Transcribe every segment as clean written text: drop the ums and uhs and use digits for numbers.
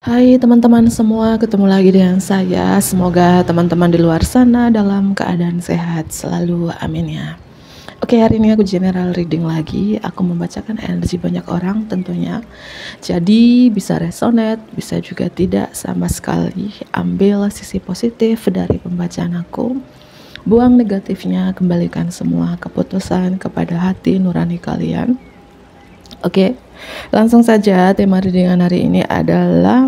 Hai teman-teman semua, ketemu lagi dengan saya. Semoga teman-teman di luar sana dalam keadaan sehat selalu, amin ya. Oke, hari ini aku general reading lagi. Aku membacakan energi banyak orang tentunya. Jadi bisa resonate, bisa juga tidak sama sekali. Ambil sisi positif dari pembacaan aku. Buang negatifnya, kembalikan semua keputusan kepada hati nurani kalian. Oke, langsung saja tema readingan hari ini adalah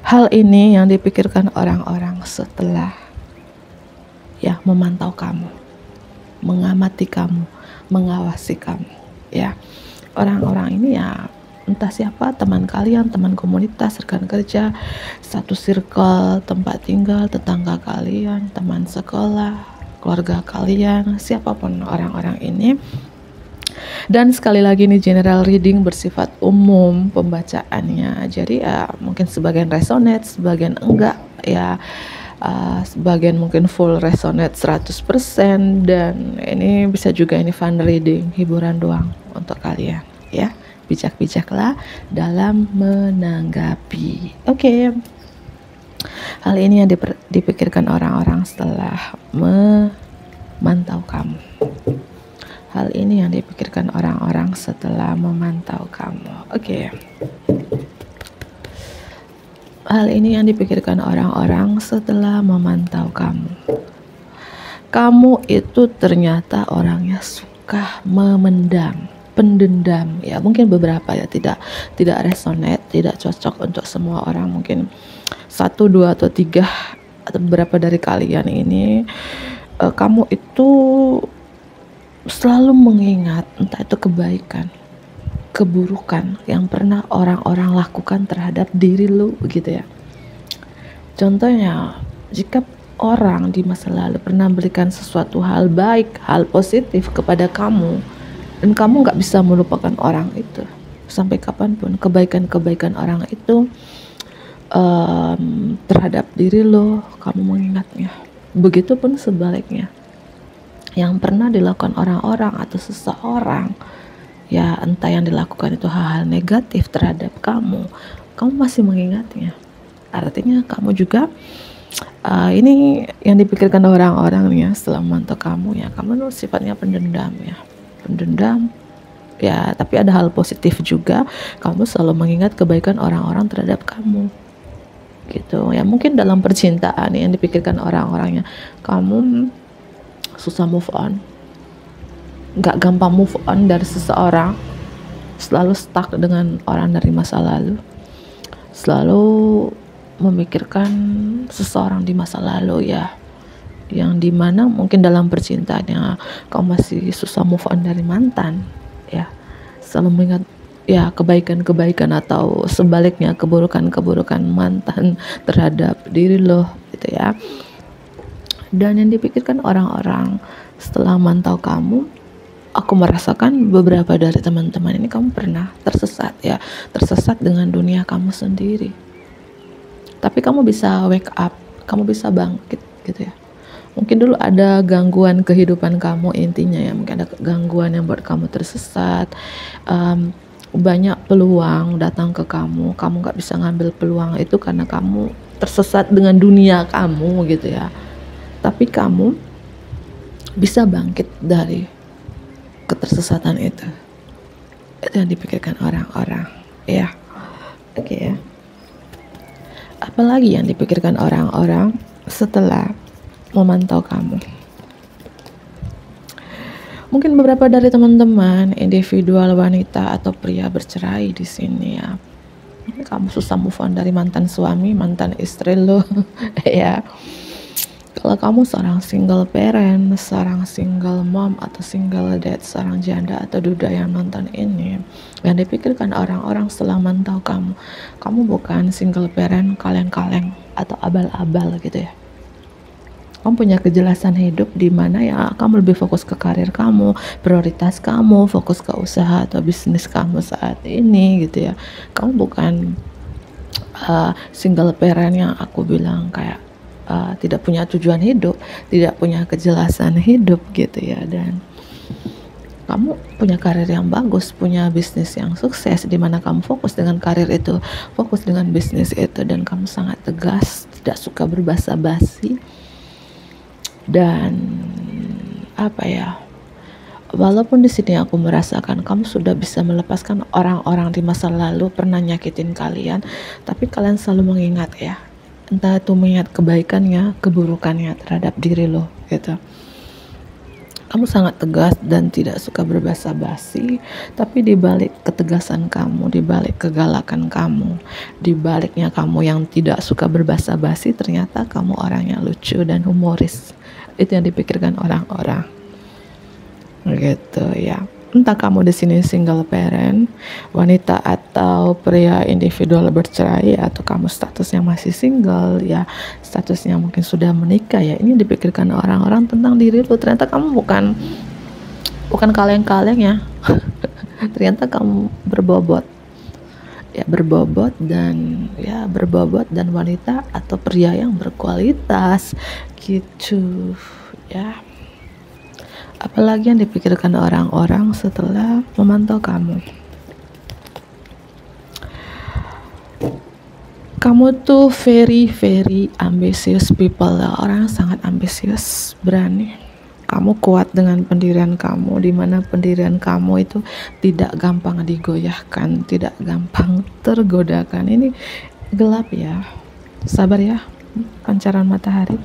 hal ini yang dipikirkan orang-orang setelah memantau kamu, mengamati kamu, mengawasi kamu. Ya, orang-orang ini entah siapa, teman kalian, teman komunitas, rekan kerja, satu circle, tempat tinggal, tetangga kalian, teman sekolah, keluarga kalian, siapapun orang-orang ini. Dan sekali lagi ini general reading bersifat umum pembacaannya. Jadi mungkin sebagian resonate, sebagian enggak sebagian mungkin full resonate 100%, dan ini bisa juga ini fun reading, hiburan doang untuk kalian ya. Bijak-bijaklah dalam menanggapi. Oke. Hal ini yang dipikirkan orang-orang setelah memantau kamu. Hal ini yang dipikirkan orang-orang setelah memantau kamu. Oke. Hal ini yang dipikirkan orang-orang setelah memantau kamu. Kamu itu ternyata orangnya suka memendam, pendendam. Ya, mungkin beberapa tidak resonate, tidak cocok untuk semua orang. Mungkin 1, 2, atau 3 atau beberapa dari kalian ini kamu itu selalu mengingat entah itu kebaikan, keburukan yang pernah orang-orang lakukan terhadap diri lu, begitu ya. Contohnya, jika orang di masa lalu pernah berikan sesuatu hal baik, hal positif kepada kamu, dan kamu gak bisa melupakan orang itu sampai kapanpun, kebaikan-kebaikan orang itu terhadap diri lo, kamu mengingatnya. Begitupun sebaliknya, yang pernah dilakukan orang-orang atau seseorang, ya entah yang dilakukan itu hal-hal negatif terhadap kamu masih mengingatnya. Artinya kamu juga ini yang dipikirkan orang-orang ya setelah memantau kamu, ya kamu tuh sifatnya pendendam ya, tapi ada hal positif juga, kamu selalu mengingat kebaikan orang-orang terhadap kamu gitu ya. Mungkin dalam percintaan yang dipikirkan orang-orangnya, kamu susah move on, gak gampang move on dari seseorang, selalu stuck dengan orang dari masa lalu, selalu memikirkan seseorang di masa lalu ya, yang dimana mungkin dalam percintaannya kamu masih susah move on dari mantan ya, selalu mengingat ya kebaikan-kebaikan atau sebaliknya keburukan-keburukan mantan terhadap diri lo gitu ya. Dan yang dipikirkan orang-orang setelah mantau kamu, aku merasakan beberapa dari teman-teman ini kamu pernah tersesat dengan dunia kamu sendiri. Tapi kamu bisa wake up, kamu bisa bangkit gitu ya. Mungkin dulu ada gangguan kehidupan kamu, intinya ya, mungkin ada gangguan yang buat kamu tersesat. Banyak peluang datang ke kamu gak bisa ngambil peluang itu karena kamu tersesat dengan dunia kamu gitu ya. Tapi kamu bisa bangkit dari ketersesatan itu. Itu yang dipikirkan orang-orang ya. Oke ya. Apalagi yang dipikirkan orang-orang setelah memantau kamu. Mungkin beberapa dari teman-teman individual wanita atau pria bercerai di sini ya. Kamu susah move on dari mantan suami, mantan istri lo ya. Kalau kamu seorang single parent, seorang single mom atau single dad, seorang janda atau duda yang nonton ini, yang dipikirkan orang-orang setelah mantau kamu bukan single parent kaleng-kaleng atau abal-abal gitu ya. Kamu punya kejelasan hidup di mana ya kamu lebih fokus ke karir kamu, prioritas kamu, fokus ke usaha atau bisnis kamu saat ini gitu ya. Kamu bukan single parent yang aku bilang kayak tidak punya tujuan hidup, tidak punya kejelasan hidup gitu ya. Dan kamu punya karir yang bagus, punya bisnis yang sukses, di mana kamu fokus dengan karir itu, fokus dengan bisnis itu, dan kamu sangat tegas, tidak suka berbasa-basi. Dan apa ya, walaupun di sini aku merasakan kamu sudah bisa melepaskan orang-orang di masa lalu pernah nyakitin kalian, tapi kalian selalu mengingat ya, entah itu mengingat kebaikannya, keburukannya terhadap diri lo gitu. Kamu sangat tegas dan tidak suka berbasa-basi, tapi di balik ketegasan kamu, di balik kegalakan kamu, di baliknya kamu yang tidak suka berbasa-basi, ternyata kamu orang yang lucu dan humoris. Itu yang dipikirkan orang-orang. Gitu ya. Entah kamu di sini single parent, wanita atau pria individual bercerai, atau kamu statusnya masih single ya, statusnya mungkin sudah menikah ya, ini dipikirkan orang-orang tentang diri lu. Ternyata kamu bukan kaleng-kaleng ya. Ternyata kamu berbobot ya, berbobot dan wanita atau pria yang berkualitas gitu ya. Apalagi yang dipikirkan orang-orang setelah memantau kamu. Kamu tuh very ambitious people, orang yang sangat ambisius, berani. Kamu kuat dengan pendirian kamu, di mana pendirian kamu itu tidak gampang digoyahkan, tidak gampang tergodakan. Ini gelap ya, sabar ya, pancaran matahari.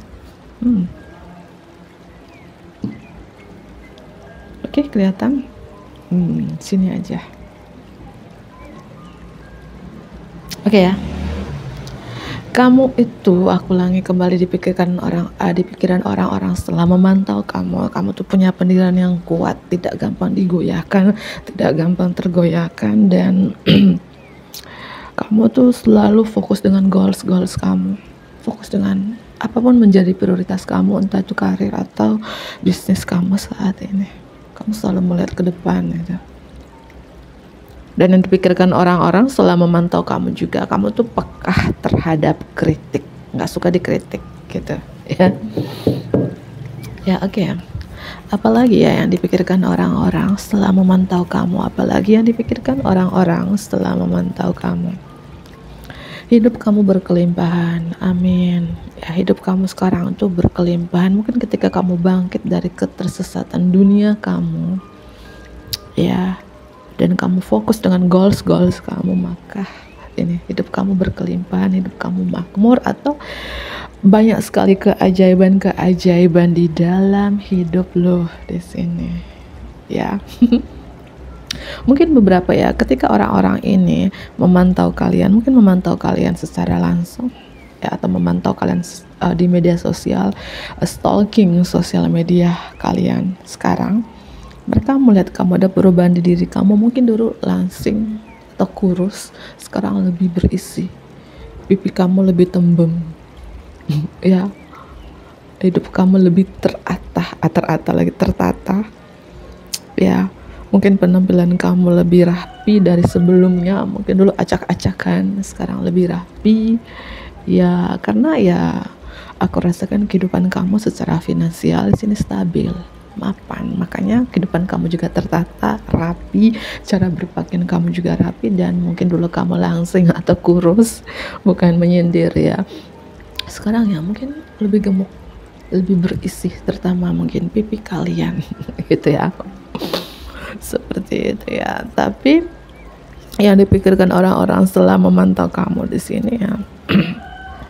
Oke, kelihatan? Sini aja. Oke ya. Kamu itu, aku ulangi kembali, di pikiran orang-orang setelah memantau kamu. Kamu tuh punya pendirian yang kuat, tidak gampang digoyahkan, tidak gampang tergoyahkan, dan kamu tuh selalu fokus dengan goals kamu. Fokus dengan apapun menjadi prioritas kamu, entah itu karir atau bisnis kamu saat ini. Kamu selalu melihat ke depan gitu. Dan yang dipikirkan orang-orang setelah memantau kamu juga, kamu tuh peka terhadap kritik, nggak suka dikritik gitu ya. Ya oke. Apalagi ya yang dipikirkan orang-orang setelah memantau kamu, apalagi yang dipikirkan orang-orang setelah memantau kamu. Hidup kamu berkelimpahan, amin. Ya, hidup kamu sekarang tuh berkelimpahan. Mungkin ketika kamu bangkit dari ketersesatan dunia kamu, ya, dan kamu fokus dengan goals kamu, maka ini hidup kamu berkelimpahan, hidup kamu makmur, atau banyak sekali keajaiban di dalam hidup lo di sini, ya. Mungkin beberapa ya, ketika orang-orang ini memantau kalian, mungkin memantau kalian secara langsung ya, atau memantau kalian di media sosial, stalking sosial media kalian sekarang, mereka melihat kamu ada perubahan di diri kamu. Mungkin dulu langsing atau kurus, sekarang lebih berisi, pipi kamu lebih tembem ya, hidup kamu lebih tertata ya. Mungkin penampilan kamu lebih rapi dari sebelumnya. Mungkin dulu acak-acakan, sekarang lebih rapi. Ya, karena ya aku rasakan kehidupan kamu secara finansial di sini stabil, mapan. Makanya kehidupan kamu juga tertata, rapi. Cara berpakaian kamu juga rapi. Dan mungkin dulu kamu langsing atau kurus, bukan menyindir ya. Sekarang ya mungkin lebih gemuk, lebih berisi, terutama mungkin pipi kalian gitu ya. Seperti itu ya. Tapi yang dipikirkan orang-orang setelah memantau kamu di sini ya,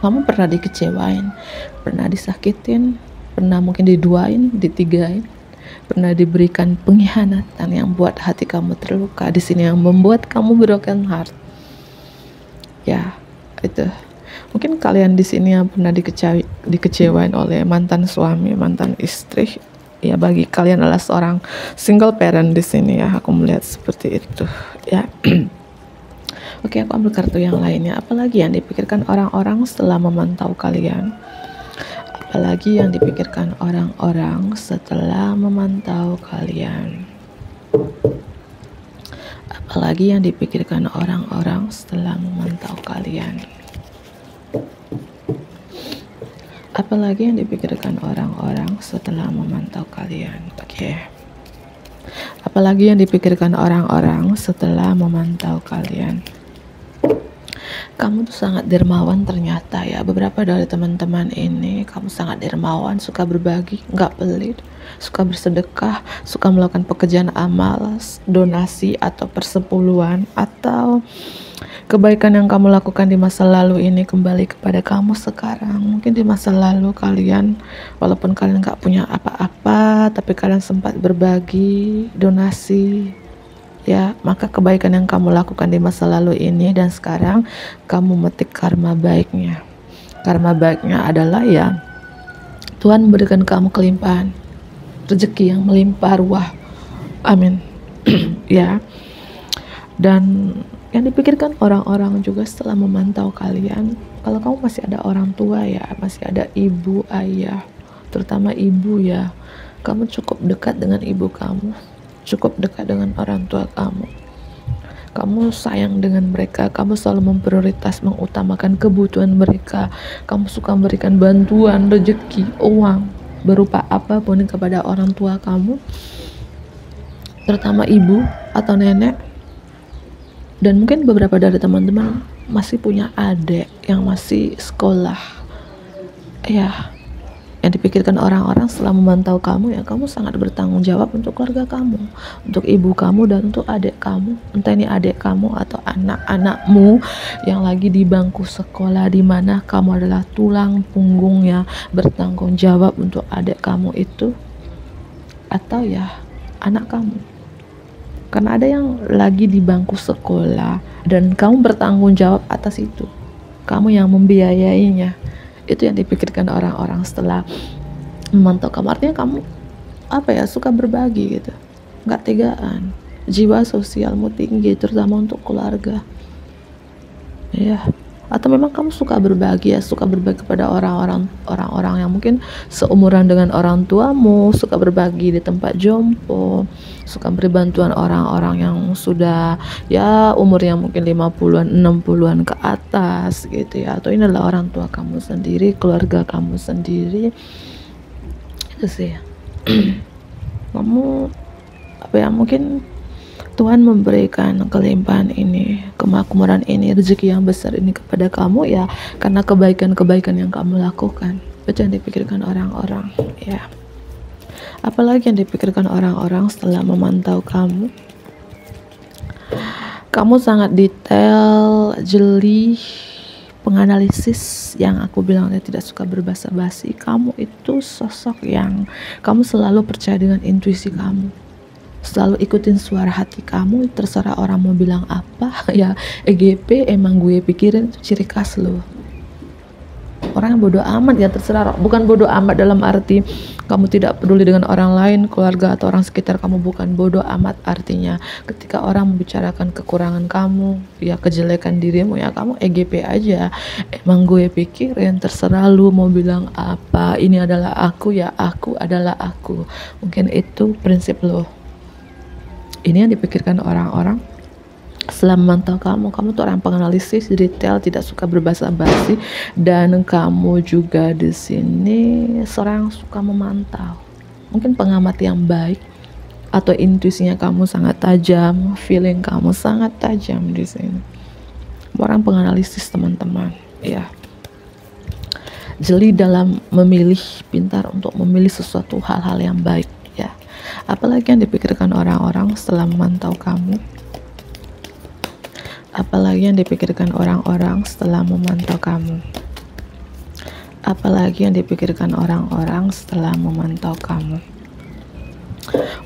kamu pernah dikecewain, pernah disakitin, pernah mungkin diduain, ditigain, pernah diberikan pengkhianatan yang buat hati kamu terluka di sini, yang membuat kamu broken heart. Ya, itu. Mungkin kalian di sini yang pernah dikecewain oleh mantan suami, mantan istri. Ya, bagi kalian adalah seorang single parent di sini ya, aku melihat seperti itu ya. Oke, aku ambil kartu yang lainnya. Apalagi yang dipikirkan orang-orang setelah memantau kalian? Apalagi yang dipikirkan orang-orang setelah memantau kalian? Apalagi yang dipikirkan orang-orang setelah memantau kalian? Apalagi yang dipikirkan orang-orang setelah memantau kalian? Oke. Apalagi yang dipikirkan orang-orang setelah memantau kalian. Kamu tuh sangat dermawan ternyata ya. Beberapa dari teman-teman ini, kamu sangat dermawan, suka berbagi, nggak pelit, suka bersedekah, suka melakukan pekerjaan amal, donasi atau persepuluhan, atau kebaikan yang kamu lakukan di masa lalu ini kembali kepada kamu sekarang. Mungkin di masa lalu kalian, walaupun kalian nggak punya apa-apa, tapi kalian sempat berbagi, donasi, ya, maka kebaikan yang kamu lakukan di masa lalu ini dan sekarang kamu metik karma baiknya. Karma baiknya adalah ya, Tuhan memberikan kamu kelimpahan rezeki yang melimpah ruah. Amin. Ya. Dan yang dipikirkan orang-orang juga setelah memantau kalian, kalau kamu masih ada orang tua ya, masih ada ibu, ayah, terutama ibu ya, kamu cukup dekat dengan ibu kamu, cukup dekat dengan orang tua kamu. Kamu sayang dengan mereka, kamu selalu mengutamakan kebutuhan mereka, kamu suka memberikan bantuan, rezeki, uang, berupa apapun kepada orang tua kamu, terutama ibu atau nenek. Dan mungkin beberapa dari teman-teman masih punya adik yang masih sekolah. Ya, yang dipikirkan orang-orang setelah memantau kamu ya, kamu sangat bertanggung jawab untuk keluarga kamu, untuk ibu kamu dan untuk adik kamu. Entah ini adik kamu atau anak-anakmu yang lagi di bangku sekolah, di mana kamu adalah tulang punggungnya, bertanggung jawab untuk adik kamu itu, atau ya anak kamu. Karena ada yang lagi di bangku sekolah dan kamu bertanggung jawab atas itu, kamu yang membiayainya. Itu yang dipikirkan orang-orang setelah memantau kamu. Artinya kamu suka berbagi gitu, nggak tegaan, jiwa sosialmu tinggi, terutama untuk keluarga ya. Atau memang kamu suka berbagi ya, suka berbagi kepada orang-orang yang mungkin seumuran dengan orang tuamu, suka berbagi di tempat jompo, suka beri bantuan orang-orang yang sudah ya umurnya mungkin 50-an, 60-an ke atas gitu ya. Atau ini adalah orang tua kamu sendiri, keluarga kamu sendiri. Itu sih. Kamu mungkin Tuhan memberikan kelimpahan ini, kemakmuran ini, rezeki yang besar ini kepada kamu ya, karena kebaikan-kebaikan yang kamu lakukan. Itu yang dipikirkan orang-orang ya. Apalagi yang dipikirkan orang-orang setelah memantau kamu. Kamu sangat detail, jeli, penganalisis, yang aku bilang dia tidak suka berbasa-basi. Kamu itu sosok yang kamu selalu percaya dengan intuisi kamu, selalu ikutin suara hati kamu, terserah orang mau bilang apa ya. EGP emang gue pikirin itu ciri khas lo. Orang yang bodoh amat ya, terserah. Bukan bodoh amat dalam arti kamu tidak peduli dengan orang lain, keluarga atau orang sekitar kamu, bukan. Bodoh amat artinya ketika orang membicarakan kekurangan kamu, ya kejelekan dirimu, ya kamu EGP aja. Emang gue pikirin, terserah lu mau bilang apa. Ini adalah aku, ya aku adalah aku. Mungkin itu prinsip lo. Ini yang dipikirkan orang-orang setelah memantau kamu. Kamu tuh orang penganalisis, detail, tidak suka berbasa-basi, dan kamu juga di sini seorang yang suka memantau. Mungkin pengamat yang baik, atau intuisinya kamu sangat tajam, feeling kamu sangat tajam di sini. Orang penganalisis teman-teman, ya. Jeli dalam memilih, pintar untuk memilih sesuatu hal-hal yang baik, ya. Apalagi yang dipikirkan orang-orang setelah memantau kamu. Apalagi yang dipikirkan orang-orang setelah memantau kamu. Apalagi yang dipikirkan orang-orang setelah memantau kamu.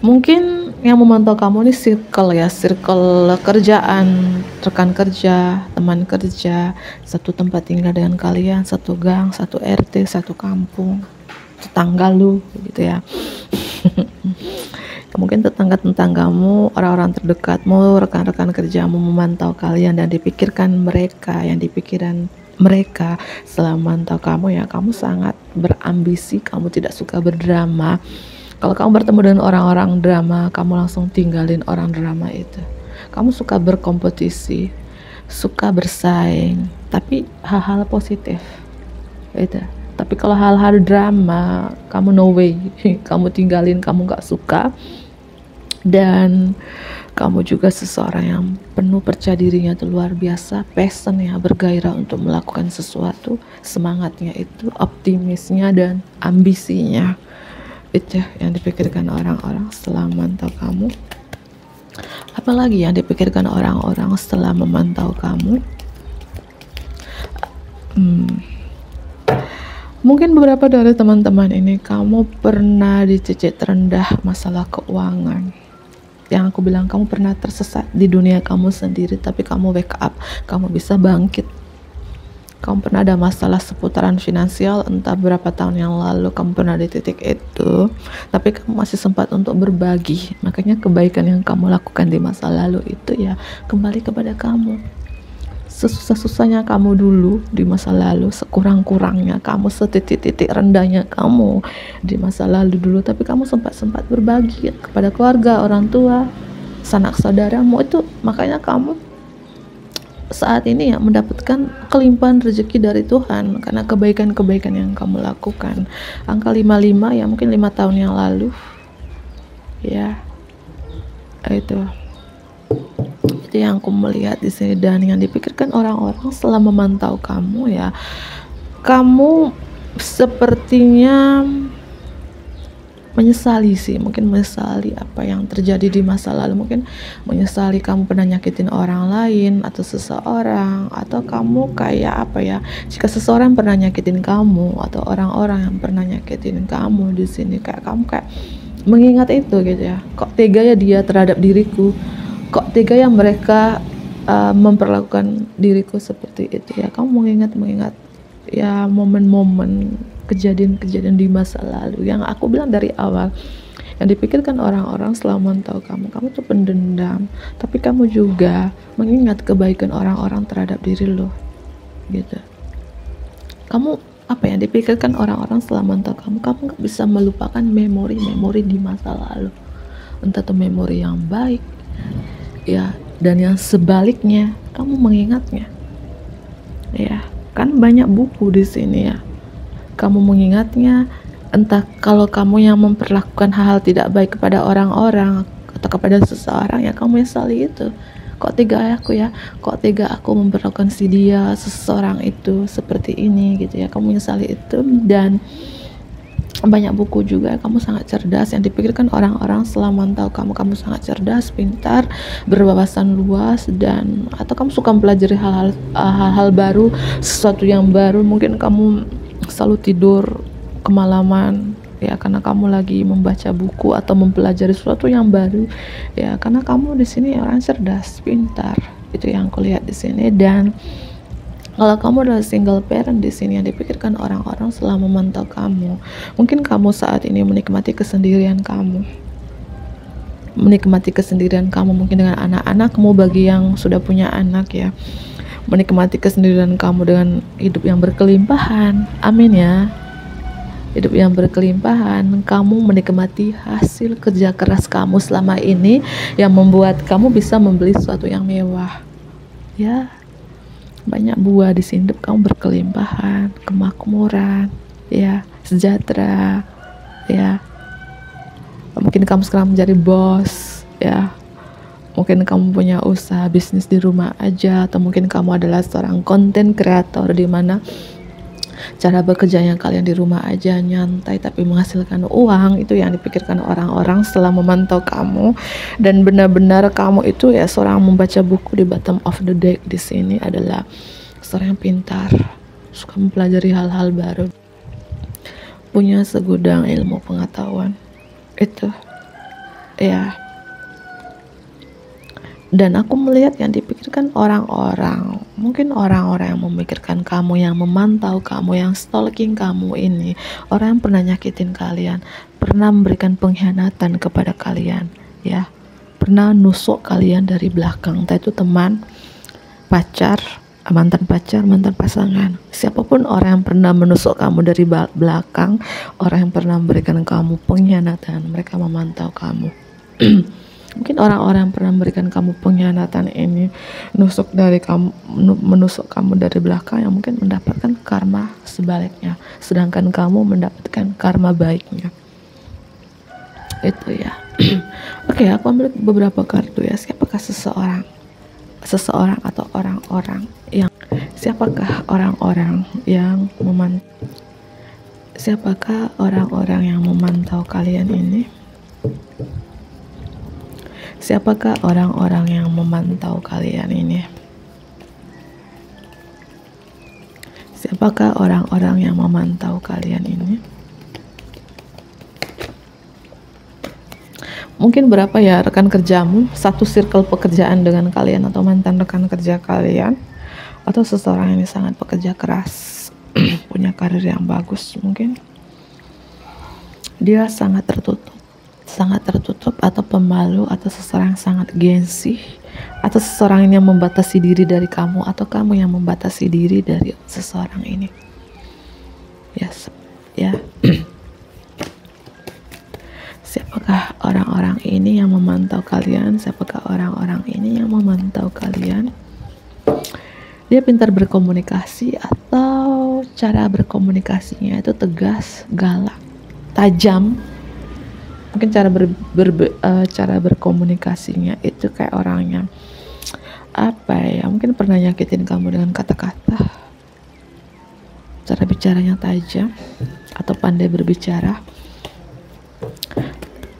Mungkin yang memantau kamu ini circle ya, circle kerjaan, rekan kerja, teman kerja, satu tempat tinggal dengan kalian, satu gang, satu RT, satu kampung, tetangga lu gitu ya. Mungkin tetangga-tetanggamu, orang-orang terdekatmu, rekan-rekan kerjamu memantau kalian dan dipikirkan mereka, yang dipikiran mereka setelah memantau kamu ya, kamu sangat berambisi, kamu tidak suka berdrama. Kalau kamu bertemu dengan orang-orang drama, kamu langsung tinggalin orang drama itu. Kamu suka berkompetisi, suka bersaing, tapi hal-hal positif itu. Tapi kalau hal-hal drama, kamu no way, kamu tinggalin, kamu gak suka. Dan kamu juga seseorang yang penuh percaya dirinya itu luar biasa, passion ya, bergairah untuk melakukan sesuatu, semangatnya itu, optimisnya dan ambisinya. Itu yang dipikirkan orang-orang setelah memantau kamu. Apalagi yang dipikirkan orang-orang setelah memantau kamu? Mungkin beberapa dari teman-teman ini kamu pernah di titik terendah masalah keuangan. Yang aku bilang, kamu pernah tersesat di dunia kamu sendiri, tapi kamu wake up, kamu bisa bangkit. Kamu pernah ada masalah seputaran finansial, entah berapa tahun yang lalu kamu pernah di titik itu, tapi kamu masih sempat untuk berbagi. Makanya kebaikan yang kamu lakukan di masa lalu itu ya kembali kepada kamu. Sesusah-susahnya kamu dulu di masa lalu, sekurang-kurangnya kamu, setitik-titik rendahnya kamu di masa lalu dulu, tapi kamu sempat berbagi kepada keluarga, orang tua, sanak saudaramu itu. Makanya kamu saat ini ya mendapatkan kelimpahan rezeki dari Tuhan karena kebaikan-kebaikan yang kamu lakukan. Angka 55 ya mungkin 5 tahun yang lalu ya, itu yang aku melihat di sini. Dan yang dipikirkan orang-orang setelah memantau kamu ya, kamu sepertinya menyesali sih, mungkin menyesali apa yang terjadi di masa lalu, mungkin menyesali kamu pernah nyakitin orang lain atau seseorang, atau kamu kayak apa ya, jika seseorang pernah nyakitin kamu atau orang-orang yang pernah nyakitin kamu di sini, kayak kamu kayak mengingat itu gitu ya, kok tega ya dia terhadap diriku, kok tega ya mereka memperlakukan diriku seperti itu ya. Kamu mengingat ya momen-momen kejadian-kejadian di masa lalu yang aku bilang dari awal. Yang dipikirkan orang-orang setelah memantau kamu tuh pendendam, tapi kamu juga mengingat kebaikan orang-orang terhadap diri lo gitu. Kamu apa yang dipikirkan orang-orang setelah memantau kamu gak bisa melupakan memori-memori di masa lalu, entah itu memori yang baik ya, dan yang sebaliknya kamu mengingatnya ya. Kan banyak buku di sini ya, kamu mengingatnya, entah kalau kamu yang memperlakukan hal-hal tidak baik kepada orang-orang atau kepada seseorang ya, kamu menyesali itu. Kok tega aku ya, kok tega aku memperlakukan si dia, seseorang itu seperti ini gitu ya, kamu menyesali itu. Dan banyak buku juga, kamu sangat cerdas. Yang dipikirkan orang-orang setelah memantau kamu sangat cerdas, pintar, berwawasan luas, dan atau kamu suka mempelajari hal-hal baru, sesuatu yang baru. Mungkin kamu selalu tidur kemalaman ya karena kamu lagi membaca buku atau mempelajari sesuatu yang baru ya, karena kamu di sini orang cerdas, pintar. Itu yang aku lihat di sini. Dan kalau kamu adalah single parent di sini, yang dipikirkan orang-orang setelah memantau kamu, mungkin kamu saat ini menikmati kesendirian kamu, mungkin dengan anak-anakmu. Bagi yang sudah punya anak ya, menikmati kesendirian kamu dengan hidup yang berkelimpahan. Amin ya, hidup yang berkelimpahan. Kamu menikmati hasil kerja keras kamu selama ini yang membuat kamu bisa membeli sesuatu yang mewah ya. Banyak buah di sini, hidup kamu berkelimpahan, kemakmuran ya, sejahtera ya. Mungkin kamu sekarang menjadi bos ya, mungkin kamu punya usaha bisnis di rumah aja, atau mungkin kamu adalah seorang konten kreator di mana cara bekerjanya kalian di rumah aja, nyantai tapi menghasilkan uang. Itu yang dipikirkan orang-orang setelah memantau kamu. Dan benar-benar kamu itu ya seorang membaca buku. Di bottom of the deck di sini adalah seorang yang pintar, suka mempelajari hal-hal baru, punya segudang ilmu pengetahuan itu ya. Dan aku melihat yang dipikirkan orang-orang, mungkin orang-orang yang memikirkan kamu, yang memantau kamu, yang stalking kamu ini, orang yang pernah nyakitin kalian, pernah memberikan pengkhianatan kepada kalian ya, pernah nusuk kalian dari belakang, entah itu teman, pacar, mantan pacar, mantan pasangan, siapapun orang yang pernah menusuk kamu dari belakang, orang yang pernah memberikan kamu pengkhianatan, mereka memantau kamu. Mungkin orang-orang yang pernah memberikan kamu pengkhianatan ini menusuk kamu dari belakang, yang mungkin mendapatkan karma sebaliknya, sedangkan kamu mendapatkan karma baiknya. Itu ya. Oke, aku ambil beberapa kartu ya. Siapakah seseorang atau orang-orang yang siapakah orang-orang yang siapakah orang-orang yang memantau kalian ini? Siapakah orang-orang yang memantau kalian ini? Siapakah orang-orang yang memantau kalian ini? Mungkin berapa ya rekan kerjamu, satu circle pekerjaan dengan kalian, atau mantan rekan kerja kalian, atau seseorang ini sangat pekerja keras, punya karir yang bagus. Mungkin dia sangat tertutup atau pemalu, atau seseorang yang sangat gengsi, atau seseorang yang membatasi diri dari kamu, atau kamu yang membatasi diri dari seseorang ini. Yes, ya. Siapakah orang-orang ini yang memantau kalian? Siapakah orang-orang ini yang memantau kalian? Dia pintar berkomunikasi, atau cara berkomunikasinya itu tegas, galak, tajam. Mungkin cara berkomunikasinya itu kayak orangnya apa ya? Mungkin pernah nyakitin kamu dengan kata-kata. Cara bicaranya tajam atau pandai berbicara.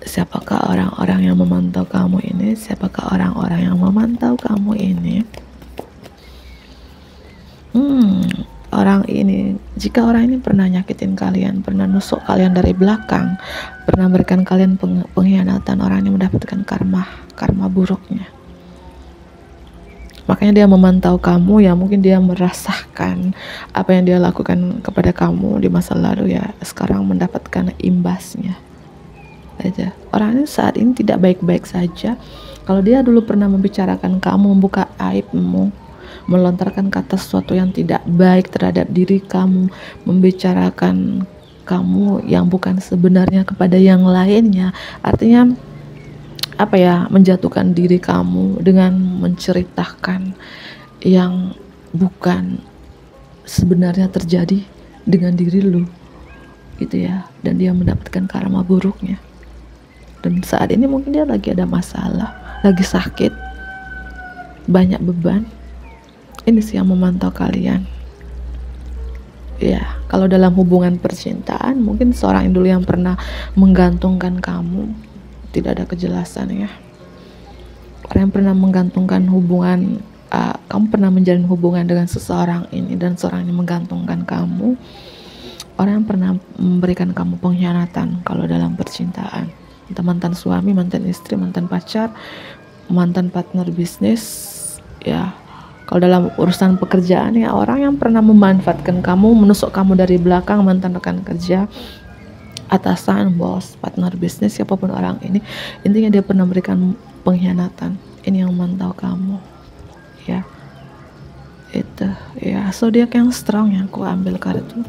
Siapakah orang-orang yang memantau kamu ini? Siapakah orang-orang yang memantau kamu ini? Orang ini, jika orang ini pernah nyakitin kalian, pernah nusuk kalian dari belakang, pernah berikan kalian pengkhianatan, orang ini mendapatkan karma buruknya. Makanya dia memantau kamu ya, mungkin dia merasakan apa yang dia lakukan kepada kamu di masa lalu ya, sekarang mendapatkan imbasnya aja. Orang ini saat ini tidak baik-baik saja. Kalau dia dulu pernah membicarakan kamu, membuka aibmu, melontarkan kata sesuatu yang tidak baik terhadap diri kamu, membicarakan kamu yang bukan sebenarnya kepada yang lainnya, artinya apa ya, menjatuhkan diri kamu dengan menceritakan yang bukan sebenarnya terjadi dengan diri lu gitu ya, dan dia mendapatkan karma buruknya. Dan saat ini mungkin dia lagi ada masalah, lagi sakit, banyak beban. Ini sih yang memantau kalian ya. Kalau dalam hubungan percintaan, mungkin seorang dulu yang pernah menggantungkan kamu, tidak ada kejelasan ya. Orang yang pernah menggantungkan hubungan, kamu pernah menjalin hubungan dengan seseorang ini, dan seorang ini menggantungkan kamu. Orang yang pernah memberikan kamu pengkhianatan kalau dalam percintaan, entah mantan suami, mantan istri, mantan pacar, mantan partner bisnis ya. Kalau dalam urusan pekerjaan ya, orang yang pernah memanfaatkan kamu, menusuk kamu dari belakang, mantan rekan kerja, atasan, bos, partner bisnis, siapapun orang ini, intinya dia pernah memberikan pengkhianatan. Ini yang memantau kamu ya. Itu ya, zodiak yang strong yang aku ambil kartu.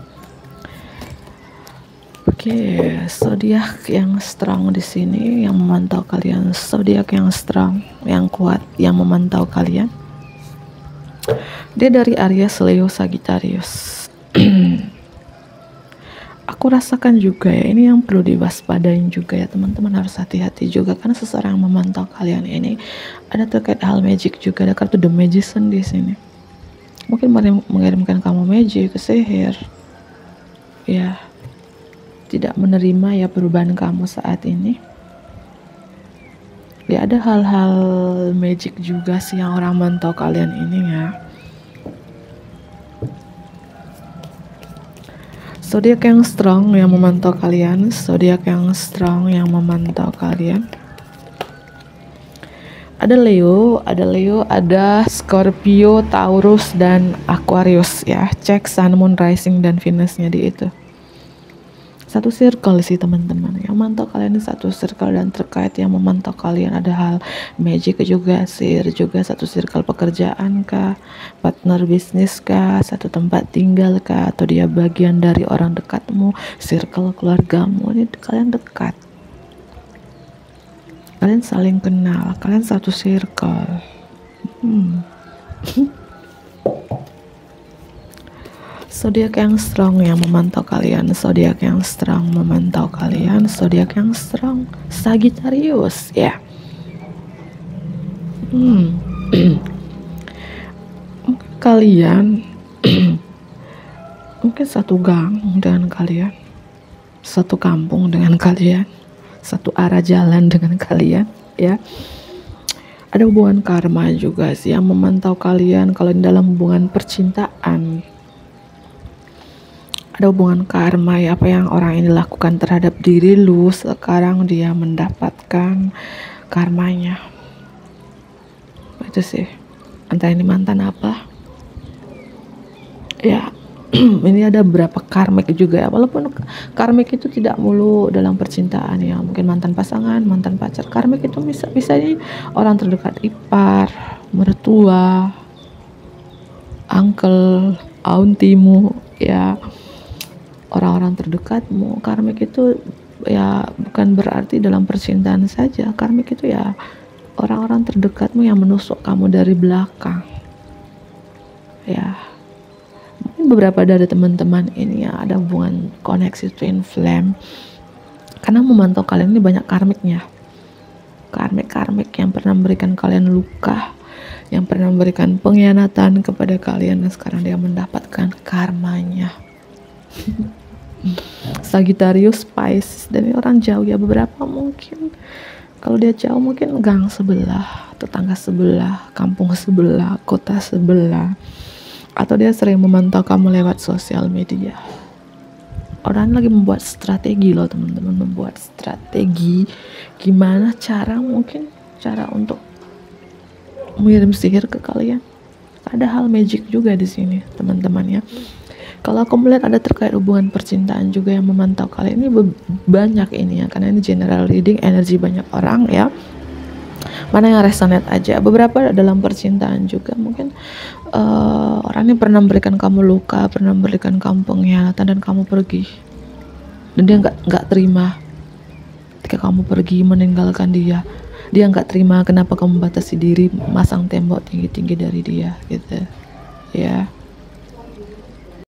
Oke, zodiak yang strong di sini yang memantau kalian, zodiak yang strong, yang kuat, yang memantau kalian. Dia dari Aries, Leo, Sagittarius. Aku rasakan juga ya, ini yang perlu diwaspadain juga ya teman-teman, harus hati-hati juga karena seseorang yang memantau kalian ini ada terkait hal magic juga. Ada kartu The Magician di sini. Mungkin mengirimkan kamu magic, sihir, ya. Tidak menerima ya perubahan kamu saat ini ya. Ada hal-hal magic juga sih yang orang mantau kalian ini ya. Zodiak yang strong yang memantau kalian, zodiak yang strong yang memantau kalian. Ada Leo, ada Scorpio, Taurus, dan Aquarius ya. Cek Sun, Moon, Rising, dan Venusnya di itu. Satu circle sih teman-teman, yang memantau kalian ini satu circle, dan terkait yang memantau kalian ada hal magic juga, sihir juga, satu circle pekerjaan kah, partner bisnis kah, satu tempat tinggal kah, atau dia bagian dari orang dekatmu, circle keluargamu. Ini kalian dekat, kalian saling kenal, kalian satu circle. Zodiak yang strong yang memantau kalian, zodiak yang strong memantau kalian, zodiak yang strong Sagittarius ya. Mungkin kalian mungkin satu gang dengan kalian, satu kampung dengan kalian, satu arah jalan dengan kalian ya. Ada hubungan karma juga sih yang memantau kalian kalau dalam hubungan percintaan. Ada hubungan karma ya, apa yang orang ini lakukan terhadap diri lu, sekarang dia mendapatkan karmanya. Itu sih. Entah ini mantan apa. Ya, ini ada beberapa karmik juga ya. Walaupun karmik itu tidak mulu dalam percintaan ya. Mungkin mantan pasangan, mantan pacar. Karmik itu bisa orang terdekat, ipar, mertua, uncle, auntimu ya. Orang-orang terdekatmu. Karmik itu ya bukan berarti dalam percintaan saja. Karmik itu ya orang-orang terdekatmu yang menusuk kamu dari belakang ya. Mungkin beberapa dari teman-teman ini ya ada hubungan koneksi twin flame karena memantau kalian ini banyak karmiknya. Karmik yang pernah memberikan kalian luka, yang pernah memberikan pengkhianatan kepada kalian, dan sekarang dia mendapatkan karmanya. Sagittarius, Pisces, dan ini orang jauh ya. Beberapa mungkin kalau dia jauh mungkin gang sebelah, tetangga sebelah, kampung sebelah, kota sebelah, atau dia sering memantau kamu lewat sosial media. Orang lagi membuat strategi loh teman-teman, membuat strategi gimana cara untuk mengirim sihir ke kalian. Ada hal magic juga di sini teman-teman ya. Kalau aku melihat ada terkait hubungan percintaan juga yang memantau kalian ini banyak ini ya, karena ini general reading, energi banyak orang ya. Mana yang resonate aja. Beberapa dalam percintaan juga mungkin orang ini pernah memberikan kamu luka, pernah memberikan kamu pengkhianatan dan kamu pergi. Dan dia nggak terima ketika kamu pergi meninggalkan dia. Dia nggak terima kenapa kamu batasi diri, masang tembok tinggi-tinggi dari dia gitu ya.